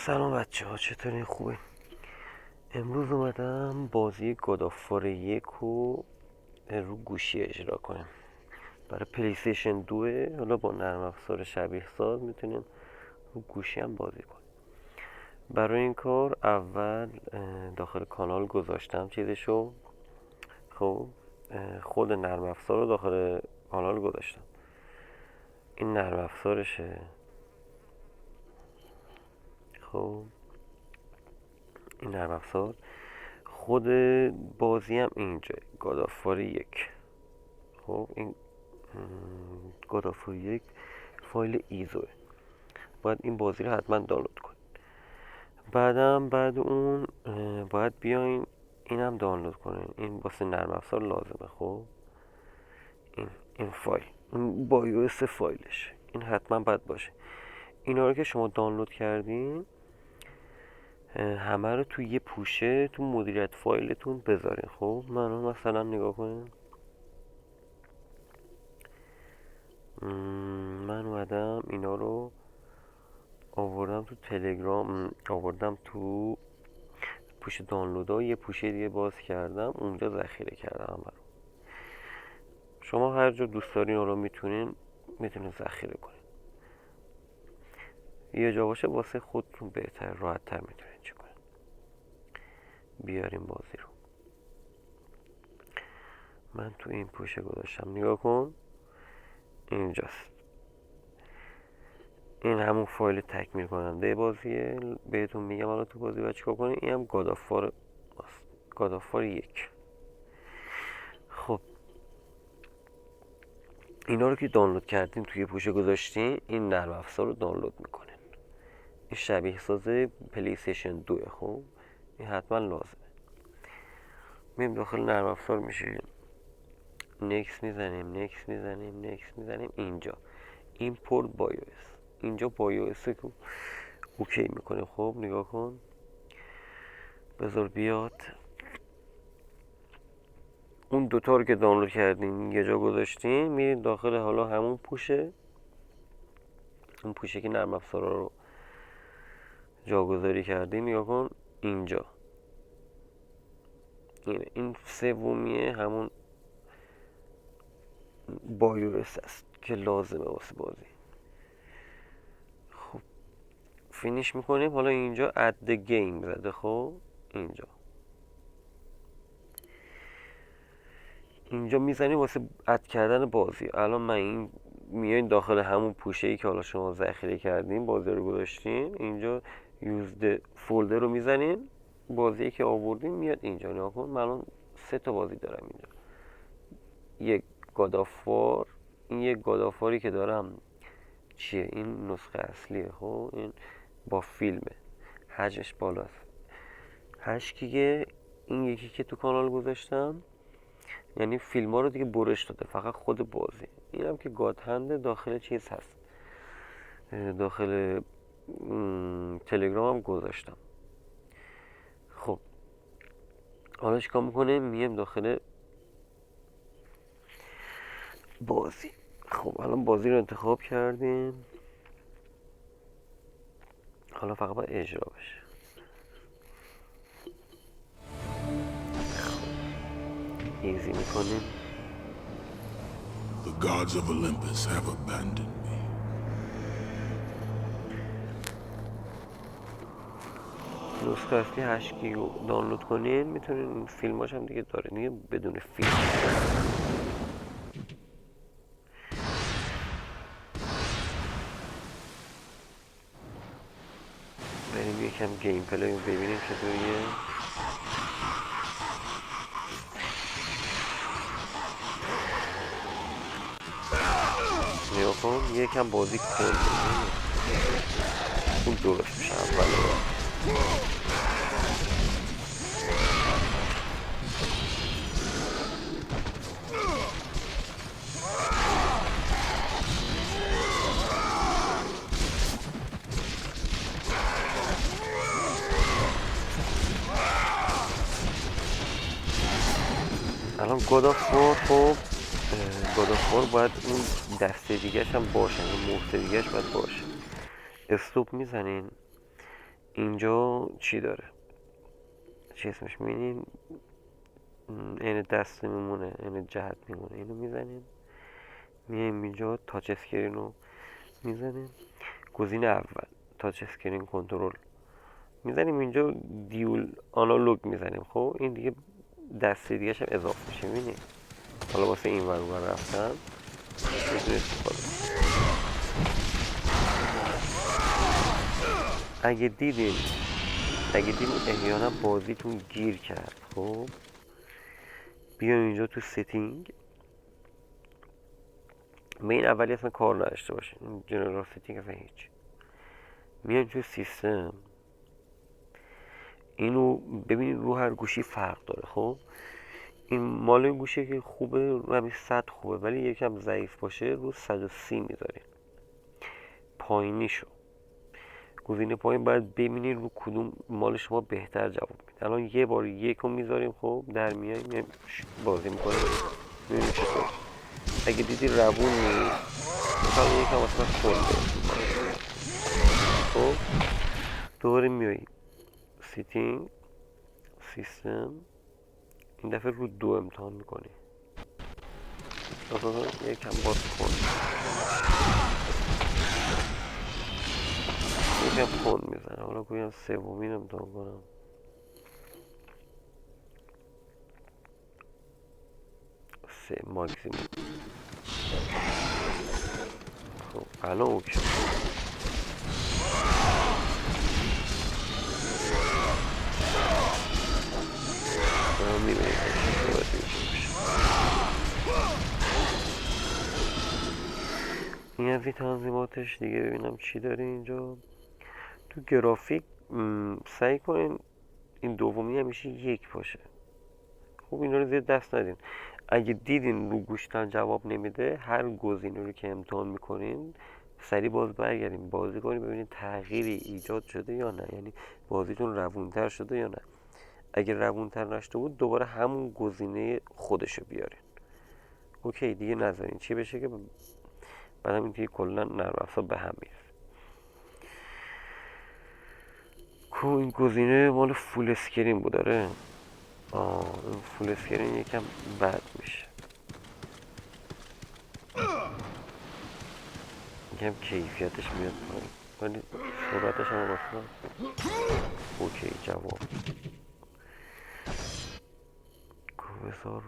سلام بچه ها، چطورین؟ خوبه؟ امروز اومدم بازی گادافار 1 رو رو گوشی اجرا کنیم. برای پلیستیشن 2 حالا با نرم افزار شبیه ساز میتونیم رو گوشی هم بازی کنیم. برای این کار اول داخل کانال گذاشتم چیزشو. خب خود نرم افزار رو داخل کانال گذاشتم. این نرم افزارشه. خب این نرم افزار خود بازی هم اینجا گادافار 1. خب این گادافار 1 فایل ایزوه. باید این بازی رو حتما دانلود کنید. بعد اون باید بیاین این هم دانلود کنین. این واسه نرم افزار لازمه. خب این فایل، این بایوس فایلش، این حتما باید باشه. اینا رو که شما دانلود کردین همه رو توی یه پوشه تو مدیریت فایلتون بذارین. خب منو مثلا نگاه کنین، من اومدم اینا رو آوردم تو تلگرام، آوردم تو پوش دانلودها، یه پوشه دیگه باز کردم اونجا ذخیره کردم همه رو. شما هر جا دوست دارین رو میتونین ذخیره کنین. یه جا باشه واسه خودتون بهتر، راحت تر میتونین چه کنین. بیاریم بازی رو. من تو این پوشه گذاشتم، نگاه کن اینجاست. این همون فایل تکمیل کننده بازیه. بهتون میگم الان تو بازی باید چیکار کنین. این هم گادافار 1. خب اینا رو که دانلود کردین توی پوشه گذاشتین، این نرم افزار رو دانلود میکنین. این شبیه ساز پلیستیشن 2. خب این حتما لازمه. میم داخل نرم افزار میشیم، نکس میزنیم اینجا ایمپورت بایوس. اینجا بایوس که اوکی میکنیم. خب نگاه کن، بذار بیاد. اون دوتا رو که دانلود کردین یه جا گذاشتین، میرین داخل حالا همون پوشه، اون پوشه که نرم افزارا رو جاگذاری کردین. نگاه کن اینجا، این سومیه همون بایوس است که لازمه واسه بازی. خب فینیش میکنیم. حالا اینجا اد گیم زده. خب اینجا میزنیم واسه اد کردن بازی. الان من این میایین داخل همون پوشه ای که حالا شما ذخیره کردین، بازی رو گذاشتین اینجا، یوزد فولدر رو میزنین، بازی که آوردین میاد اینجا. نگاه کن من الان 3 تا بازی دارم اینجا. یک گادافار، این یک گادافاری که دارم چیه، این نسخه اصلیه. خب این با فیلمه، حجمش بالاست، 8 گیگه. این یکی که تو کانال گذاشتم یعنی فیلم ها رو دیگه برش داده، فقط خود بازی. این هم که گاد هنده داخل چیز هست، داخل تلگرام هم گذاشتم. خب حالا چیکار میکنه؟ میم داخل بازی. خب الان بازی رو انتخاب کردیم، حالا فقط باید اجرا بشه. ایزی میکنیم. The gods of Olympus have abandoned me. نسخه اصلی 8 گیگ رو دانلود کنین میتونین. فیلماش هم دیگه داره، دیگه بدون فیلم. بریم یکم گیم پلی رو ببینیم چطوریه. نگاه کن یکم بازی کن، اون درست میشه اول. الان گادافور. خب گادافور باید اون دسته دیگهش هم باشه، اون مرته دیگهش باید باشه. استوب میزنین. اینجا چی داره؟ چی اسمش میبینین؟ این دست میمونه، این جهت میمونه، اینو میزنیم. میایم اینجا تاچ اسکرین رو میزنیم. گزینه اول تاچ اسکرین کنترل میزنیم. اینجا دیول آنالوگ میزنیم. خب این دیگه دسته دیگه هم اضافه میشه. میبینید حالا واسه این ور اون رفتن میتونه استفاده. اگه دیدین احیانا بازیتون گیر کرد، خب بیاین اینجا تو ستینگ. به این اولی اصلا کار نداشته باشین، این جنرال ستینگ اصلا هیچ. میاین تو سیستم، اینو ببینید رو هر گوشی فرق داره. خب این مال این گوشی که خوبه رو همین 100 خوبه، ولی یکم ضعیف باشه رو 130 میذاریم. پایینیشو گزینه پایین باید ببینید رو کدوم مال شما بهتر جواب میده. الان یه بار یکو میذاریم، خب در میایم بازی میکنیم میبینیم چطور. اگه دیدی روون نیست مثلا یکم مثلا خورده، خب دوباره میایی سیتینگ سیستم، این دفعه رو 2 امتحان میکنی. مثلا یکم باز کن، یکم کن میزنه. حالا کویم سومین امتحان کنم. سه ماکسیموم. خب الان اوکی. میبینید این از این تنظیماتش دیگه. ببینم چی داره اینجا تو گرافیک. سعی کنین این دومی همیشه 1 باشه. خب اینا رو زیاد دست ندین. اگه دیدین رو گوشتن جواب نمیده، هر گزینه رو که امتحان میکنین سریع باز برگردیم بازی کنیم ببینید تغییری ایجاد شده یا نه، یعنی بازیتون روونتر شده یا نه. اگه روونتر نشده بود دوباره همون گزینه خودشو بیارین. اوکی دیگه نذارین چی بشه که بعدم این دیگه کلا نرم افزار به هم میره. کو این گزینه مال فول اسکرین بود داره. این فول اسکرین یکم بد میشه، یکم کیفیتش میاد پایین، ولی صورتش هم مثلا اوکی جواب. بذار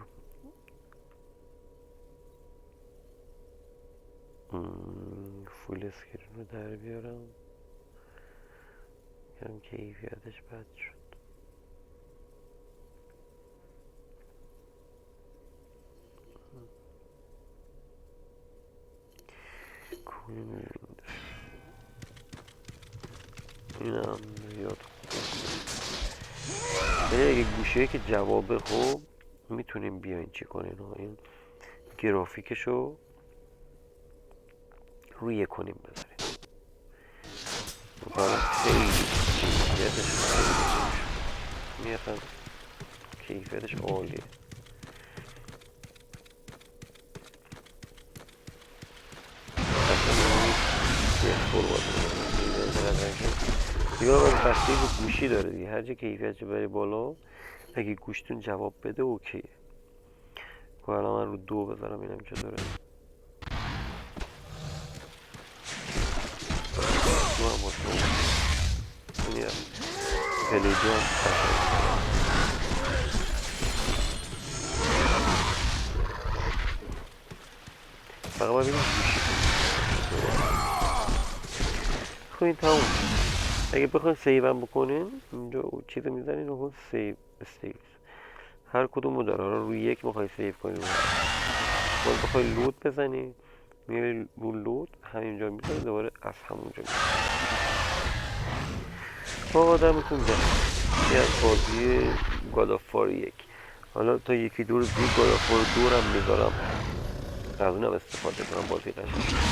فول اسکرین رو در بیارم، یکم کیفیتش بد شد. اینم زیاد خوب. اگه گوشه که جوابه خوب میتونیم بیاین چی کنین. این گرافیکشو روی 1 کنیم بذاریم. مثلا خیلی کیفیتش میاد، کیفیتش عالیه. دیگه باید بستگی به گوشی داره دیگه، هر جا کیفیتش بره بالا اگه گوشتون جواب بده اوکیه. که الان من رو 2 بذارم اینم چطوره. 2 هم باشه اینی هم پلی 2 هم فقط باید بگیم گوشی. خب این تموم. اگه بخواین سیو هم بکنین اینجا چیز میزنین رو سیو استیوز، هر کدومو داره. روی 1 میخوای سیو کنین، باز بخوای لود بزنی میری رو لود همینجا میزنی دوباره از همونجا میزنی. با آدمتون ده یه از بازی گاد آف وار 1. حالا تا یکی دور دیگه گاد آف وار 2 هم میذارم، از اونم استفاده کنم بازی قشنگ.